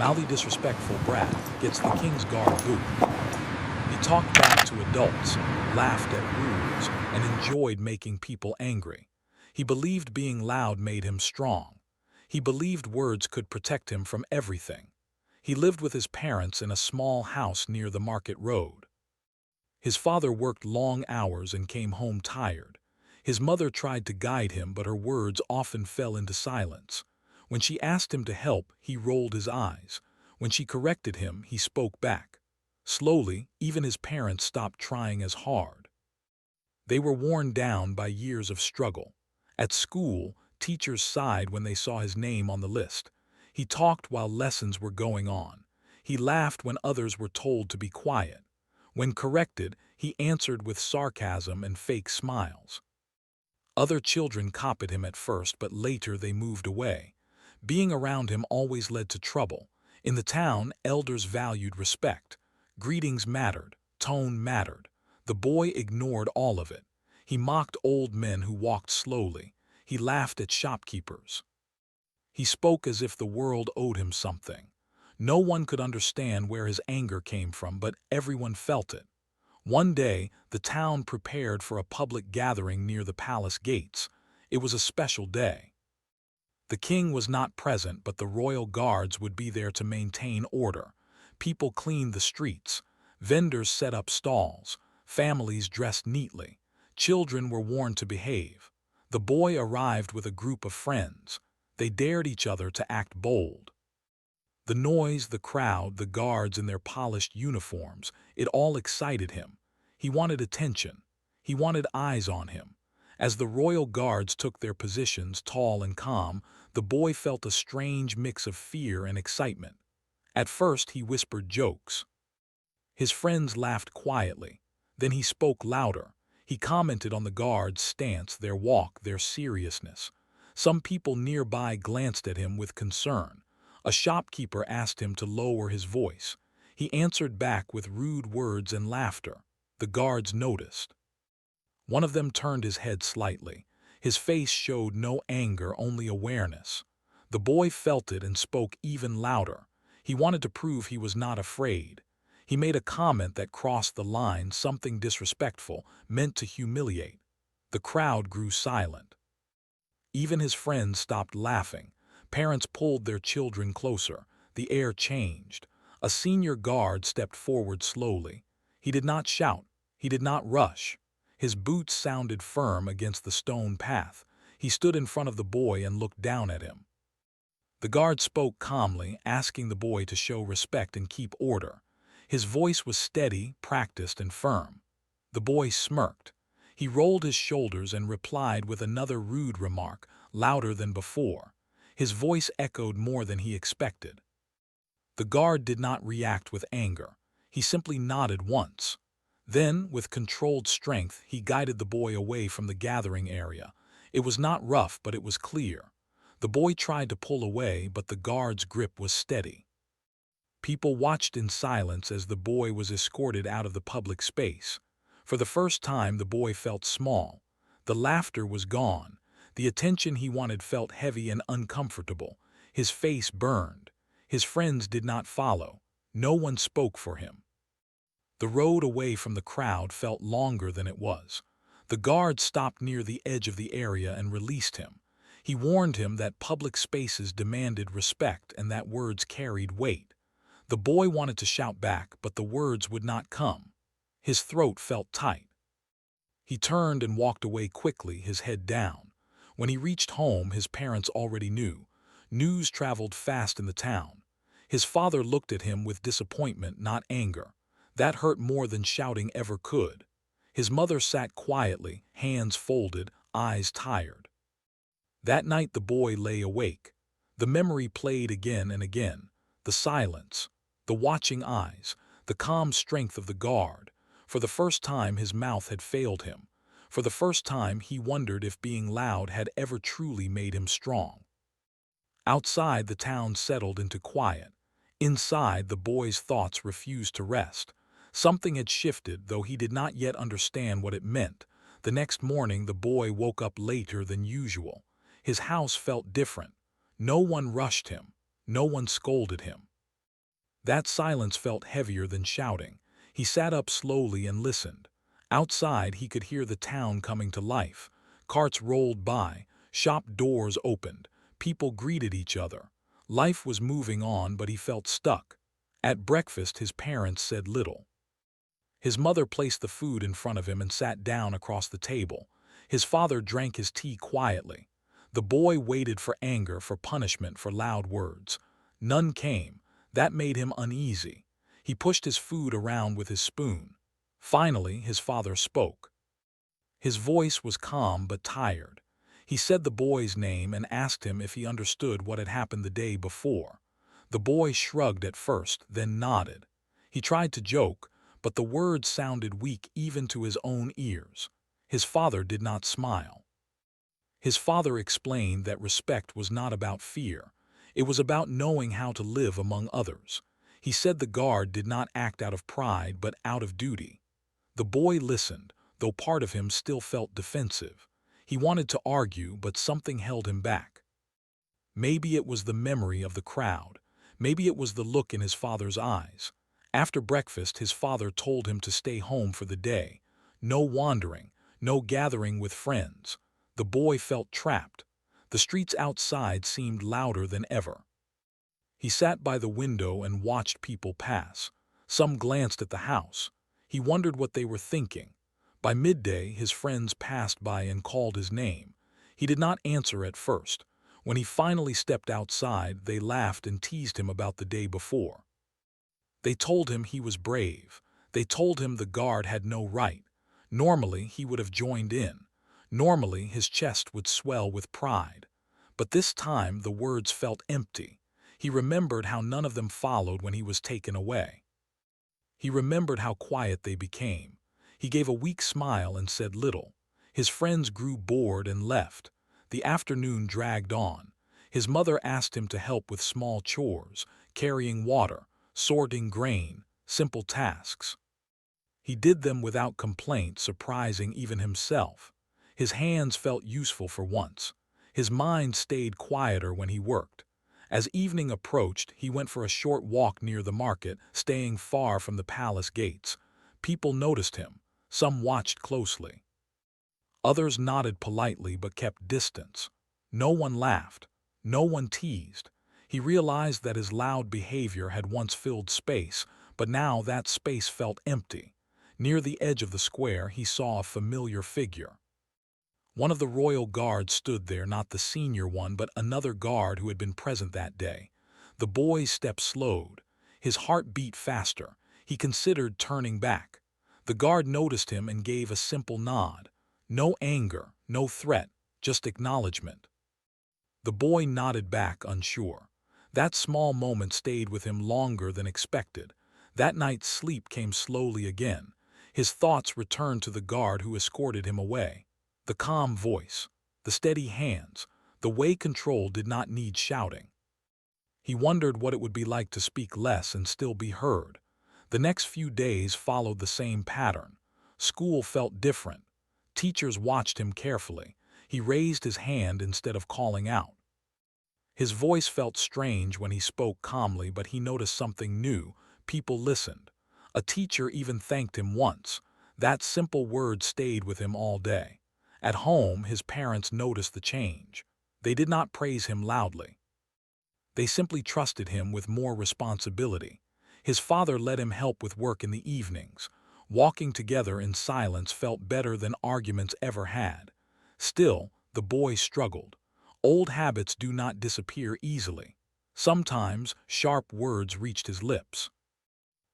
Mouthy Disrespectful brat gets the king's guard boot. He talked back to adults, laughed at rules, and enjoyed making people angry. He believed being loud made him strong. He believed words could protect him from everything. He lived with his parents in a small house near the market road. His father worked long hours and came home tired. His mother tried to guide him, but her words often fell into silence. When she asked him to help, he rolled his eyes. When she corrected him, he spoke back. Slowly, even his parents stopped trying as hard. They were worn down by years of struggle. At school, teachers sighed when they saw his name on the list. He talked while lessons were going on. He laughed when others were told to be quiet. When corrected, he answered with sarcasm and fake smiles. Other children copied him at first, but later they moved away. Being around him always led to trouble. In the town, elders valued respect. Greetings mattered, tone mattered. The boy ignored all of it. He mocked old men who walked slowly. He laughed at shopkeepers. He spoke as if the world owed him something. No one could understand where his anger came from, but everyone felt it. One day, the town prepared for a public gathering near the palace gates. It was a special day. The king was not present, but the royal guards would be there to maintain order. People cleaned the streets. Vendors set up stalls. Families dressed neatly. Children were warned to behave. The boy arrived with a group of friends. They dared each other to act bold. The noise, the crowd, the guards in their polished uniforms, it all excited him. He wanted attention. He wanted eyes on him. As the royal guards took their positions, tall and calm, the boy felt a strange mix of fear and excitement. At first, he whispered jokes. His friends laughed quietly. Then he spoke louder. He commented on the guards' stance, their walk, their seriousness. Some people nearby glanced at him with concern. A shopkeeper asked him to lower his voice. He answered back with rude words and laughter. The guards noticed. One of them turned his head slightly. His face showed no anger, only awareness. The boy felt it and spoke even louder. He wanted to prove he was not afraid. He made a comment that crossed the line, something disrespectful, meant to humiliate. The crowd grew silent. Even his friends stopped laughing. Parents pulled their children closer. The air changed. A senior guard stepped forward slowly. He did not shout. He did not rush. His boots sounded firm against the stone path. He stood in front of the boy and looked down at him. The guard spoke calmly, asking the boy to show respect and keep order. His voice was steady, practiced, and firm. The boy smirked. He rolled his shoulders and replied with another rude remark, louder than before. His voice echoed more than he expected. The guard did not react with anger. He simply nodded once. Then, with controlled strength, he guided the boy away from the gathering area. It was not rough, but it was clear. The boy tried to pull away, but the guard's grip was steady. People watched in silence as the boy was escorted out of the public space. For the first time, the boy felt small. The laughter was gone. The attention he wanted felt heavy and uncomfortable. His face burned. His friends did not follow. No one spoke for him. The road away from the crowd felt longer than it was. The guard stopped near the edge of the area and released him. He warned him that public spaces demanded respect and that words carried weight. The boy wanted to shout back, but the words would not come. His throat felt tight. He turned and walked away quickly, his head down. When he reached home, his parents already knew. News traveled fast in the town. His father looked at him with disappointment, not anger. That hurt more than shouting ever could. His mother sat quietly, hands folded, eyes tired. That night the boy lay awake. The memory played again and again. The silence, the watching eyes, the calm strength of the guard. For the first time his mouth had failed him. For the first time he wondered if being loud had ever truly made him strong. Outside, the town settled into quiet. Inside, the boy's thoughts refused to rest. Something had shifted, though he did not yet understand what it meant. The next morning, the boy woke up later than usual. His house felt different. No one rushed him. No one scolded him. That silence felt heavier than shouting. He sat up slowly and listened. Outside, he could hear the town coming to life. Carts rolled by, shop doors opened, people greeted each other. Life was moving on, but he felt stuck. At breakfast, his parents said little. His mother placed the food in front of him and sat down across the table. His father drank his tea quietly. The boy waited for anger, for punishment, for loud words. None came. That made him uneasy. He pushed his food around with his spoon. Finally, his father spoke. His voice was calm but tired. He said the boy's name and asked him if he understood what had happened the day before. The boy shrugged at first, then nodded. He tried to joke, but the words sounded weak even to his own ears. His father did not smile. His father explained that respect was not about fear. It was about knowing how to live among others. He said the guard did not act out of pride but out of duty. The boy listened, though part of him still felt defensive. He wanted to argue, but something held him back. Maybe it was the memory of the crowd. Maybe it was the look in his father's eyes. After breakfast, his father told him to stay home for the day. No wandering, no gathering with friends. The boy felt trapped. The streets outside seemed louder than ever. He sat by the window and watched people pass. Some glanced at the house. He wondered what they were thinking. By midday, his friends passed by and called his name. He did not answer at first. When he finally stepped outside, they laughed and teased him about the day before. They told him he was brave. They told him the guard had no right. Normally, he would have joined in. Normally, his chest would swell with pride. But this time, the words felt empty. He remembered how none of them followed when he was taken away. He remembered how quiet they became. He gave a weak smile and said little. His friends grew bored and left. The afternoon dragged on. His mother asked him to help with small chores, carrying water, sorting grain, simple tasks. He did them without complaint, surprising even himself. His hands felt useful for once. His mind stayed quieter when he worked. As evening approached, he went for a short walk near the market, staying far from the palace gates. People noticed him. Some watched closely. Others nodded politely but kept distance. No one laughed. No one teased. He realized that his loud behavior had once filled space, but now that space felt empty. Near the edge of the square, he saw a familiar figure. One of the royal guards stood there, not the senior one, but another guard who had been present that day. The boy's step slowed. His heart beat faster. He considered turning back. The guard noticed him and gave a simple nod. No anger, no threat, just acknowledgement. The boy nodded back, unsure. That small moment stayed with him longer than expected. That night sleep came slowly again. His thoughts returned to the guard who escorted him away. The calm voice, the steady hands, the way control did not need shouting. He wondered what it would be like to speak less and still be heard. The next few days followed the same pattern. School felt different. Teachers watched him carefully. He raised his hand instead of calling out. His voice felt strange when he spoke calmly, but he noticed something new. People listened. A teacher even thanked him once. That simple word stayed with him all day. At home, his parents noticed the change. They did not praise him loudly. They simply trusted him with more responsibility. His father let him help with work in the evenings. Walking together in silence felt better than arguments ever had. Still, the boy struggled. Old habits do not disappear easily. Sometimes sharp words reached his lips.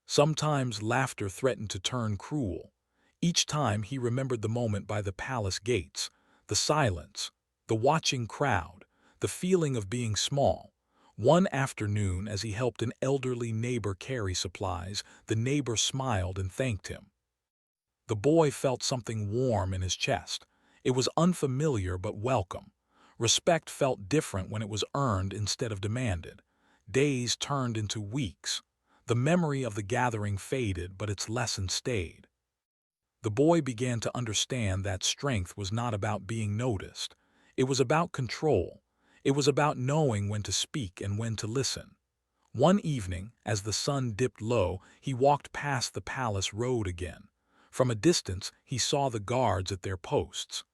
Sometimes laughter threatened to turn cruel. Each time he remembered the moment by the palace gates, the silence, the watching crowd, the feeling of being small. One afternoon, as he helped an elderly neighbor carry supplies, the neighbor smiled and thanked him. The boy felt something warm in his chest. It was unfamiliar but welcome. Respect felt different when it was earned instead of demanded. Days turned into weeks. The memory of the gathering faded, but its lesson stayed. The boy began to understand that strength was not about being noticed. It was about control. It was about knowing when to speak and when to listen. One evening, as the sun dipped low, he walked past the palace road again. From a distance, he saw the guards at their posts.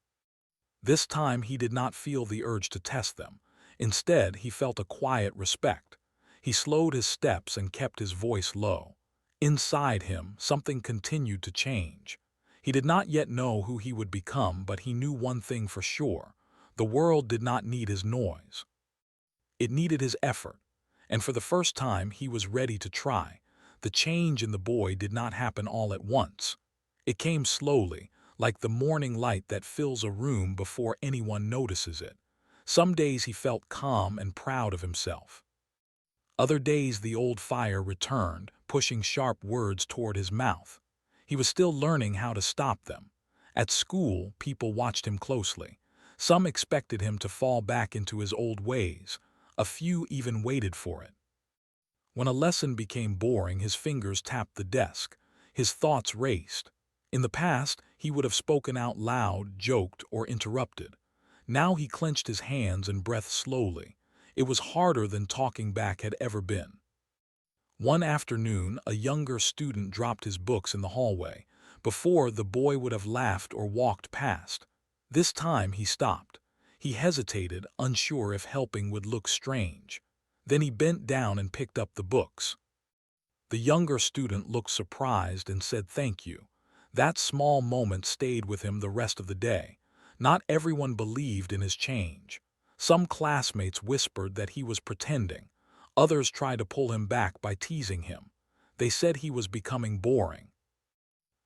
This time he did not feel the urge to test them. Instead, he felt a quiet respect. He slowed his steps and kept his voice low. Inside him, something continued to change. He did not yet know who he would become, but he knew one thing for sure. The world did not need his noise. It needed his effort. And for the first time, he was ready to try. The change in the boy did not happen all at once. It came slowly, like the morning light that fills a room before anyone notices it. Some days he felt calm and proud of himself. Other days the old fire returned, pushing sharp words toward his mouth. He was still learning how to stop them. At school, people watched him closely. Some expected him to fall back into his old ways. A few even waited for it. When a lesson became boring, his fingers tapped the desk. His thoughts raced. In the past, he would have spoken out loud, joked, or interrupted. Now he clenched his hands and breathed slowly. It was harder than talking back had ever been. One afternoon, a younger student dropped his books in the hallway. Before, the boy would have laughed or walked past. This time he stopped. He hesitated, unsure if helping would look strange. Then he bent down and picked up the books. The younger student looked surprised and said thank you. That small moment stayed with him the rest of the day. Not everyone believed in his change. Some classmates whispered that he was pretending. Others tried to pull him back by teasing him. They said he was becoming boring.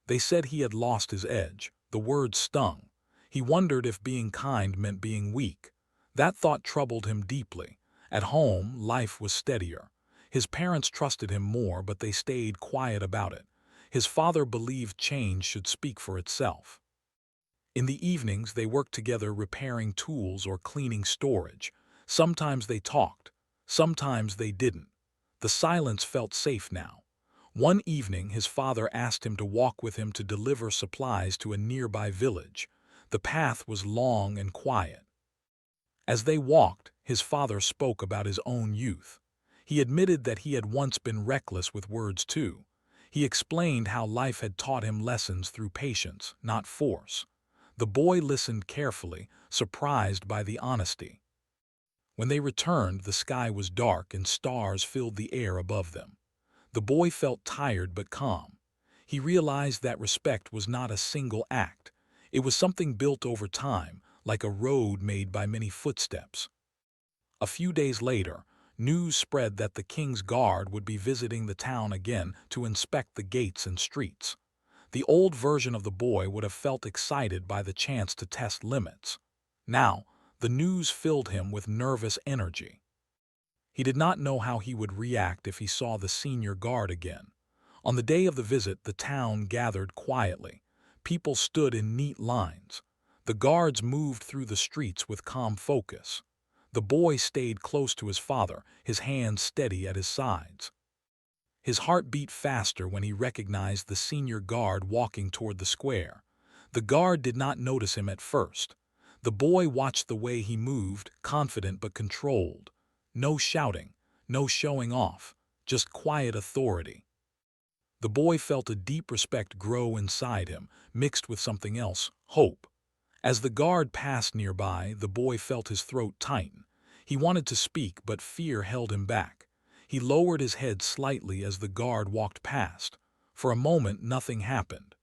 They said he had lost his edge. The words stung. He wondered if being kind meant being weak. That thought troubled him deeply. At home, life was steadier. His parents trusted him more, but they stayed quiet about it. His father believed change should speak for itself. In the evenings, they worked together repairing tools or cleaning storage. Sometimes they talked. Sometimes they didn't. The silence felt safe now. One evening, his father asked him to walk with him to deliver supplies to a nearby village. The path was long and quiet. As they walked, his father spoke about his own youth. He admitted that he had once been reckless with words too. He explained how life had taught him lessons through patience, not force. The boy listened carefully, surprised by the honesty. When they returned, the sky was dark and stars filled the air above them. The boy felt tired but calm. He realized that respect was not a single act. It was something built over time, like a road made by many footsteps. A few days later, news spread that the king's guard would be visiting the town again to inspect the gates and streets. The old version of the boy would have felt excited by the chance to test limits. Now, the news filled him with nervous energy. He did not know how he would react if he saw the senior guard again. On the day of the visit, the town gathered quietly. People stood in neat lines. The guards moved through the streets with calm focus. The boy stayed close to his father, his hands steady at his sides. His heart beat faster when he recognized the senior guard walking toward the square. The guard did not notice him at first. The boy watched the way he moved, confident but controlled. No shouting, no showing off, just quiet authority. The boy felt a deep respect grow inside him, mixed with something else, hope. As the guard passed nearby, the boy felt his throat tighten. He wanted to speak, but fear held him back. He lowered his head slightly as the guard walked past. For a moment, nothing happened.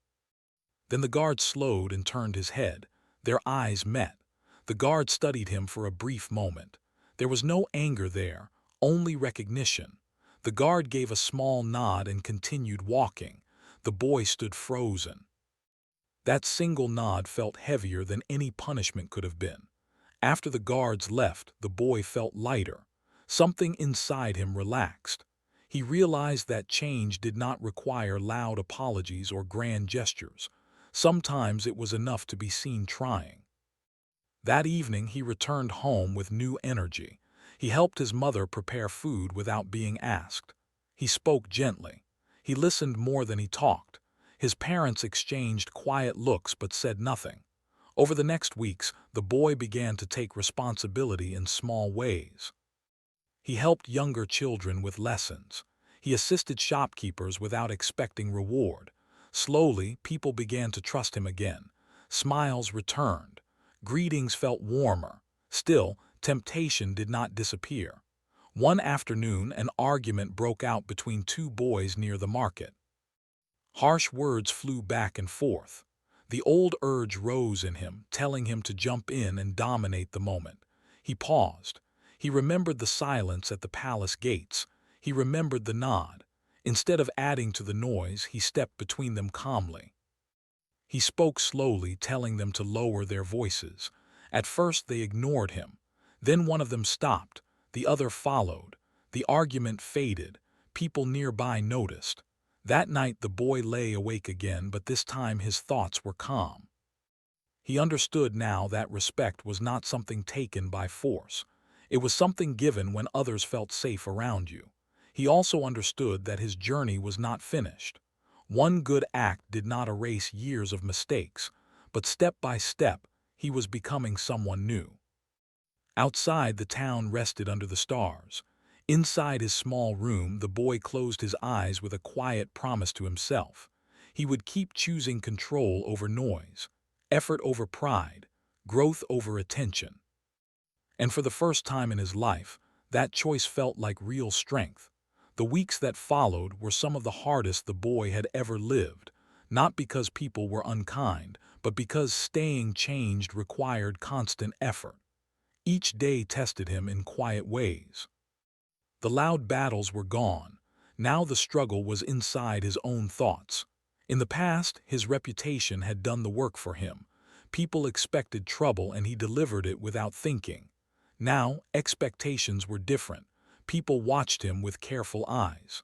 Then the guard slowed and turned his head. Their eyes met. The guard studied him for a brief moment. There was no anger there, only recognition. The guard gave a small nod and continued walking. The boy stood frozen. That single nod felt heavier than any punishment could have been. After the guards left, the boy felt lighter. Something inside him relaxed. He realized that change did not require loud apologies or grand gestures. Sometimes it was enough to be seen trying. That evening, he returned home with new energy. He helped his mother prepare food without being asked. He spoke gently. He listened more than he talked. His parents exchanged quiet looks but said nothing. Over the next weeks, the boy began to take responsibility in small ways. He helped younger children with lessons. He assisted shopkeepers without expecting reward. Slowly, people began to trust him again. Smiles returned. Greetings felt warmer. Still, temptation did not disappear. One afternoon, an argument broke out between two boys near the market. Harsh words flew back and forth. The old urge rose in him, telling him to jump in and dominate the moment. He paused. He remembered the silence at the palace gates. He remembered the nod. Instead of adding to the noise, he stepped between them calmly. He spoke slowly, telling them to lower their voices. At first they ignored him. Then one of them stopped. The other followed. The argument faded. People nearby noticed. That night the boy lay awake again, but this time his thoughts were calm. He understood now that respect was not something taken by force. It was something given when others felt safe around you. He also understood that his journey was not finished. One good act did not erase years of mistakes, but step by step, he was becoming someone new. Outside, the town rested under the stars. Inside his small room, the boy closed his eyes with a quiet promise to himself. He would keep choosing control over noise, effort over pride, growth over attention. And for the first time in his life, that choice felt like real strength. The weeks that followed were some of the hardest the boy had ever lived, not because people were unkind, but because staying changed required constant effort. Each day tested him in quiet ways. The loud battles were gone. Now the struggle was inside his own thoughts. In the past, his reputation had done the work for him. People expected trouble and he delivered it without thinking. Now, expectations were different. People watched him with careful eyes.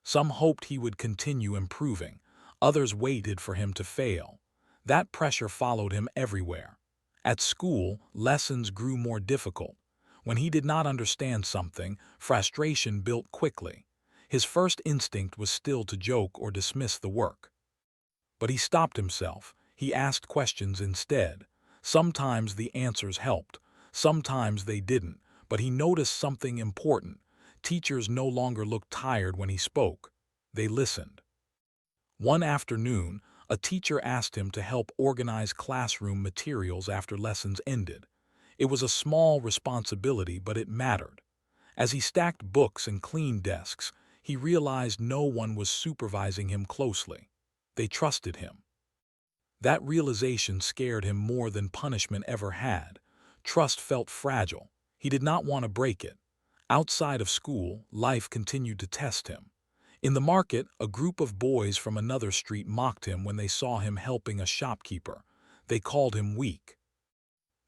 Some hoped he would continue improving. Others waited for him to fail. That pressure followed him everywhere. At school, lessons grew more difficult. When he did not understand something, frustration built quickly. His first instinct was still to joke or dismiss the work. But he stopped himself. He asked questions instead. Sometimes the answers helped. Sometimes they didn't. But he noticed something important. Teachers no longer looked tired when he spoke. They listened. One afternoon, a teacher asked him to help organize classroom materials after lessons ended. It was a small responsibility, but it mattered. As he stacked books and cleaned desks, he realized no one was supervising him closely. They trusted him. That realization scared him more than punishment ever had. Trust felt fragile. He did not want to break it. Outside of school, life continued to test him. In the market, a group of boys from another street mocked him when they saw him helping a shopkeeper. They called him weak.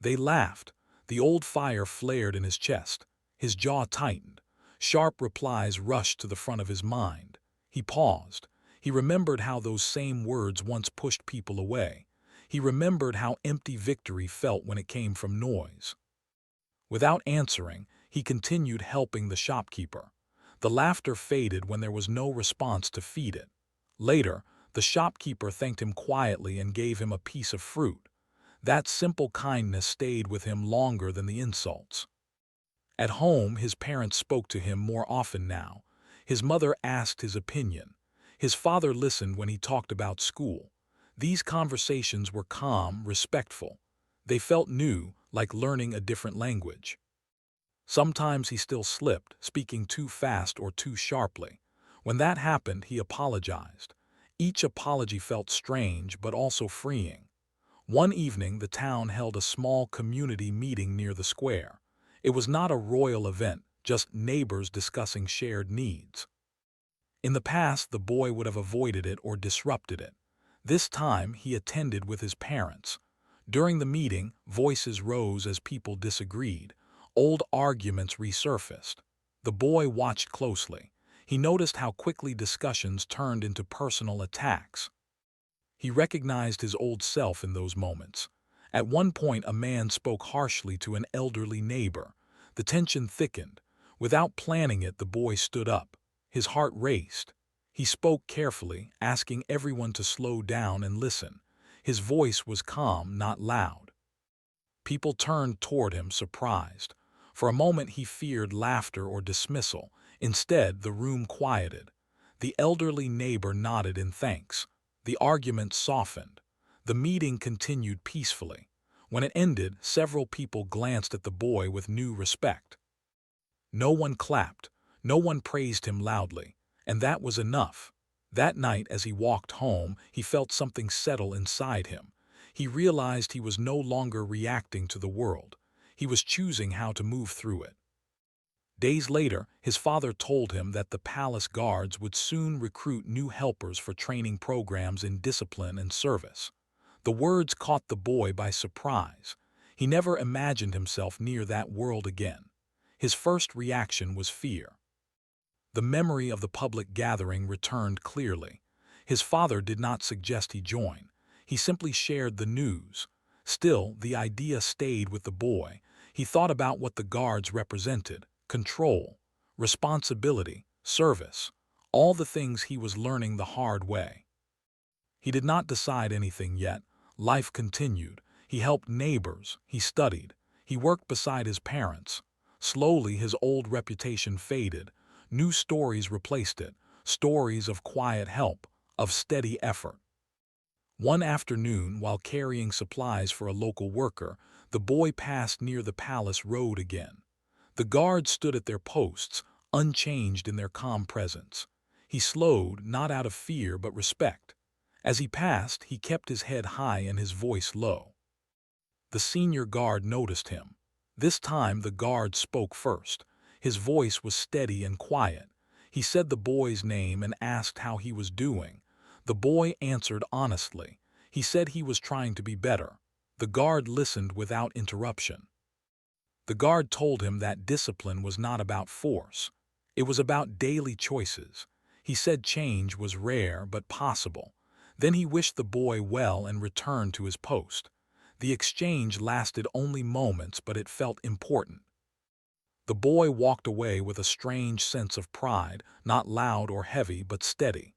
They laughed. The old fire flared in his chest. His jaw tightened. Sharp replies rushed to the front of his mind. He paused. He remembered how those same words once pushed people away. He remembered how empty victory felt when it came from noise. Without answering, he continued helping the shopkeeper. The laughter faded when there was no response to feed it. Later, the shopkeeper thanked him quietly and gave him a piece of fruit. That simple kindness stayed with him longer than the insults. At home, his parents spoke to him more often now. His mother asked his opinion. His father listened when he talked about school. These conversations were calm, respectful. They felt new, like learning a different language. Sometimes he still slipped, speaking too fast or too sharply. When that happened, he apologized. Each apology felt strange, but also freeing. One evening, the town held a small community meeting near the square. It was not a royal event, just neighbors discussing shared needs. In the past, the boy would have avoided it or disrupted it. This time, he attended with his parents. During the meeting, voices rose as people disagreed. Old arguments resurfaced. The boy watched closely. He noticed how quickly discussions turned into personal attacks. He recognized his old self in those moments. At one point, a man spoke harshly to an elderly neighbor. The tension thickened. Without planning it, the boy stood up. His heart raced. He spoke carefully, asking everyone to slow down and listen. His voice was calm, not loud. People turned toward him, surprised. For a moment he feared laughter or dismissal. Instead, the room quieted. The elderly neighbor nodded in thanks. The argument softened. The meeting continued peacefully. When it ended, several people glanced at the boy with new respect. No one clapped, no one praised him loudly, and that was enough. That night, as he walked home, he felt something settle inside him. He realized he was no longer reacting to the world. He was choosing how to move through it. Days later, his father told him that the palace guards would soon recruit new helpers for training programs in discipline and service. The words caught the boy by surprise. He never imagined himself near that world again. His first reaction was fear. The memory of the public gathering returned clearly. His father did not suggest he join. He simply shared the news. Still, the idea stayed with the boy. He thought about what the guards represented: control, responsibility, service, all the things he was learning the hard way. He did not decide anything yet. Life continued. He helped neighbors. He studied. He worked beside his parents. Slowly, his old reputation faded. New stories replaced it. Stories of quiet help, of steady effort. One afternoon, while carrying supplies for a local worker, the boy passed near the palace road again. The guards stood at their posts, unchanged in their calm presence. He slowed, not out of fear but respect. As he passed, he kept his head high and his voice low. The senior guard noticed him. This time the guard spoke first. His voice was steady and quiet. He said the boy's name and asked how he was doing. The boy answered honestly. He said he was trying to be better. The guard listened without interruption. The guard told him that discipline was not about force. It was about daily choices. He said change was rare but possible. Then he wished the boy well and returned to his post. The exchange lasted only moments, but it felt important. The boy walked away with a strange sense of pride, not loud or heavy, but steady.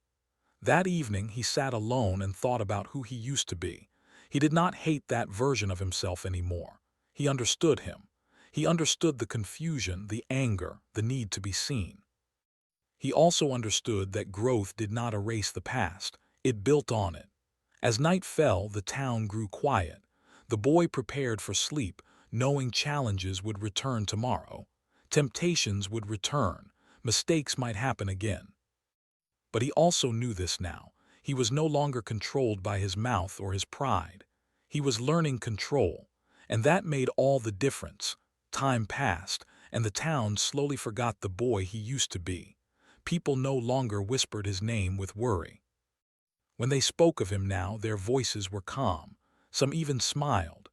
That evening he sat alone and thought about who he used to be. He did not hate that version of himself anymore. He understood him. He understood the confusion, the anger, the need to be seen. He also understood that growth did not erase the past. It built on it. As night fell, the town grew quiet. The boy prepared for sleep, knowing challenges would return tomorrow. Temptations would return. Mistakes might happen again. But he also knew this now. He was no longer controlled by his mouth or his pride. He was learning control, and that made all the difference. Time passed, and the town slowly forgot the boy he used to be. People no longer whispered his name with worry. When they spoke of him now, their voices were calm. Some even smiled.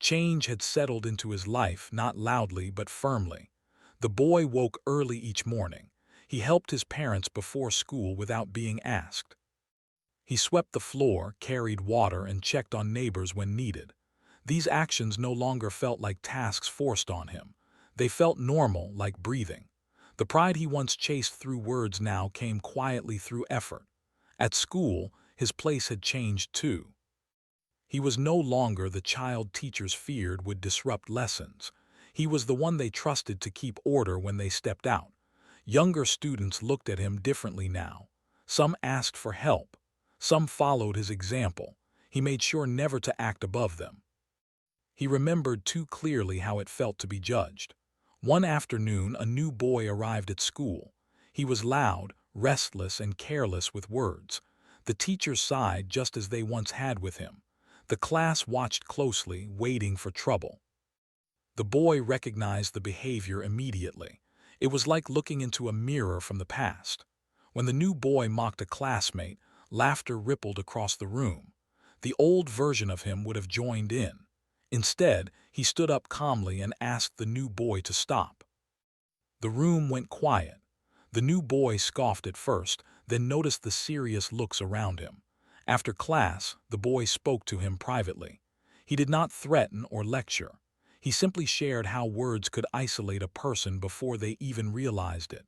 Change had settled into his life, not loudly but firmly. The boy woke early each morning. He helped his parents before school without being asked. He swept the floor, carried water, and checked on neighbors when needed. These actions no longer felt like tasks forced on him. They felt normal, like breathing. The pride he once chased through words now came quietly through effort. At school, his place had changed too. He was no longer the child teachers feared would disrupt lessons. He was the one they trusted to keep order when they stepped out. Younger students looked at him differently now. Some asked for help. Some followed his example. He made sure never to act above them. He remembered too clearly how it felt to be judged. One afternoon, a new boy arrived at school. He was loud, restless, and careless with words. The teachers sighed just as they once had with him. The class watched closely, waiting for trouble. The boy recognized the behavior immediately. It was like looking into a mirror from the past. When the new boy mocked a classmate, laughter rippled across the room. The old version of him would have joined in. Instead, he stood up calmly and asked the new boy to stop. The room went quiet. The new boy scoffed at first, then noticed the serious looks around him. After class, the boy spoke to him privately. He did not threaten or lecture. He simply shared how words could isolate a person before they even realized it.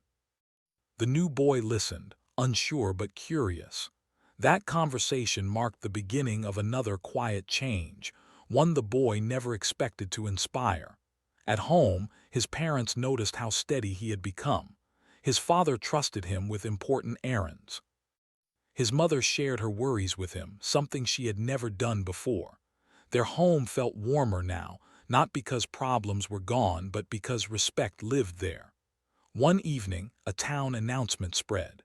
The new boy listened, unsure but curious. That conversation marked the beginning of another quiet change, one the boy never expected to inspire. At home, his parents noticed how steady he had become. His father trusted him with important errands. His mother shared her worries with him, something she had never done before. Their home felt warmer now, not because problems were gone, but because respect lived there. One evening, a town announcement spread.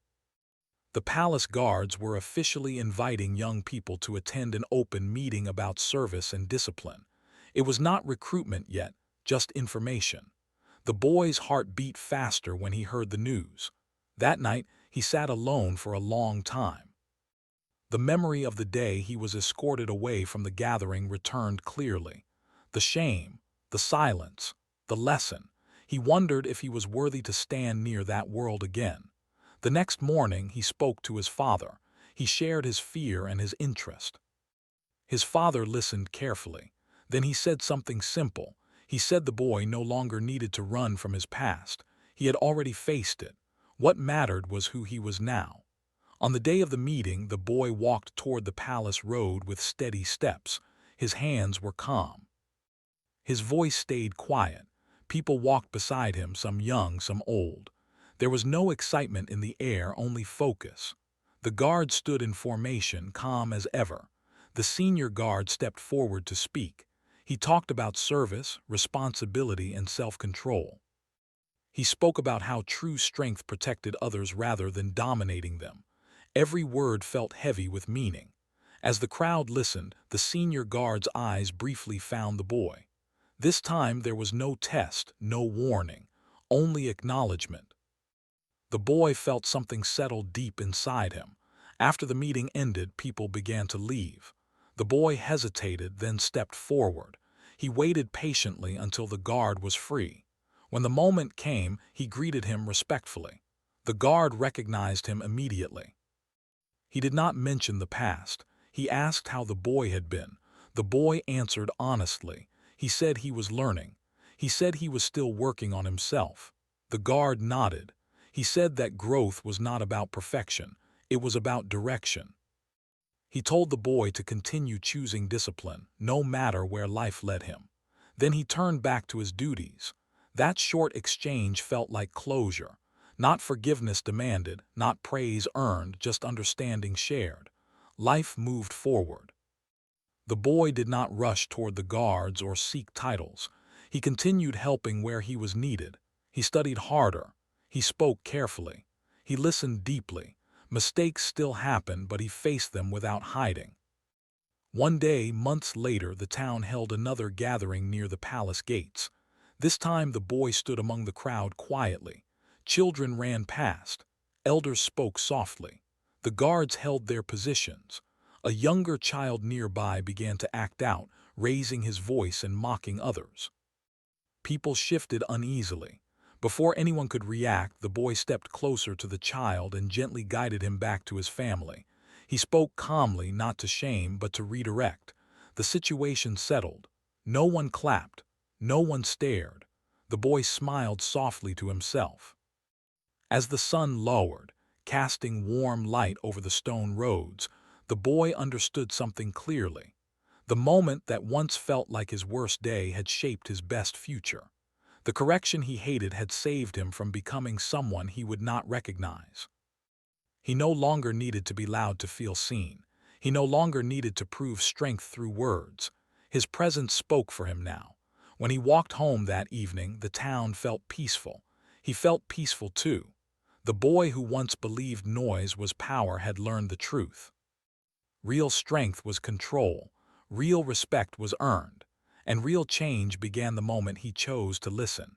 The palace guards were officially inviting young people to attend an open meeting about service and discipline. It was not recruitment yet, just information. The boy's heart beat faster when he heard the news. That night, he sat alone for a long time. The memory of the day he was escorted away from the gathering returned clearly. The shame, the silence, the lesson. He wondered if he was worthy to stand near that world again. The next morning, he spoke to his father. He shared his fear and his interest. His father listened carefully. Then he said something simple. He said the boy no longer needed to run from his past. He had already faced it. What mattered was who he was now. On the day of the meeting, the boy walked toward the palace road with steady steps. His hands were calm. His voice stayed quiet. People walked beside him, some young, some old. There was no excitement in the air, only focus. The guard stood in formation, calm as ever. The senior guard stepped forward to speak. He talked about service, responsibility, and self-control. He spoke about how true strength protected others rather than dominating them. Every word felt heavy with meaning. As the crowd listened, the senior guard's eyes briefly found the boy. This time there was no test, no warning, only acknowledgement. The boy felt something settle deep inside him. After the meeting ended, people began to leave. The boy hesitated, then stepped forward. He waited patiently until the guard was free. When the moment came, he greeted him respectfully. The guard recognized him immediately. He did not mention the past. He asked how the boy had been. The boy answered honestly. He said he was learning. He said he was still working on himself. The guard nodded. He said that growth was not about perfection. It was about direction. He told the boy to continue choosing discipline, no matter where life led him. Then he turned back to his duties. That short exchange felt like closure. Not forgiveness demanded, not praise earned, just understanding shared. Life moved forward. The boy did not rush toward the guards or seek titles. He continued helping where he was needed. He studied harder. He spoke carefully. He listened deeply. Mistakes still happened, but he faced them without hiding. One day, months later, the town held another gathering near the palace gates. This time the boy stood among the crowd quietly. Children ran past. Elders spoke softly. The guards held their positions. A younger child nearby began to act out, raising his voice and mocking others. People shifted uneasily. Before anyone could react, the boy stepped closer to the child and gently guided him back to his family. He spoke calmly, not to shame, but to redirect. The situation settled. No one clapped. No one stared. The boy smiled softly to himself. As the sun lowered, casting warm light over the stone roads, the boy understood something clearly. The moment that once felt like his worst day had shaped his best future. The correction he hated had saved him from becoming someone he would not recognize. He no longer needed to be loud to feel seen. He no longer needed to prove strength through words. His presence spoke for him now. When he walked home that evening, the town felt peaceful. He felt peaceful too. The boy who once believed noise was power had learned the truth. Real strength was control. Real respect was earned. And real change began the moment he chose to listen.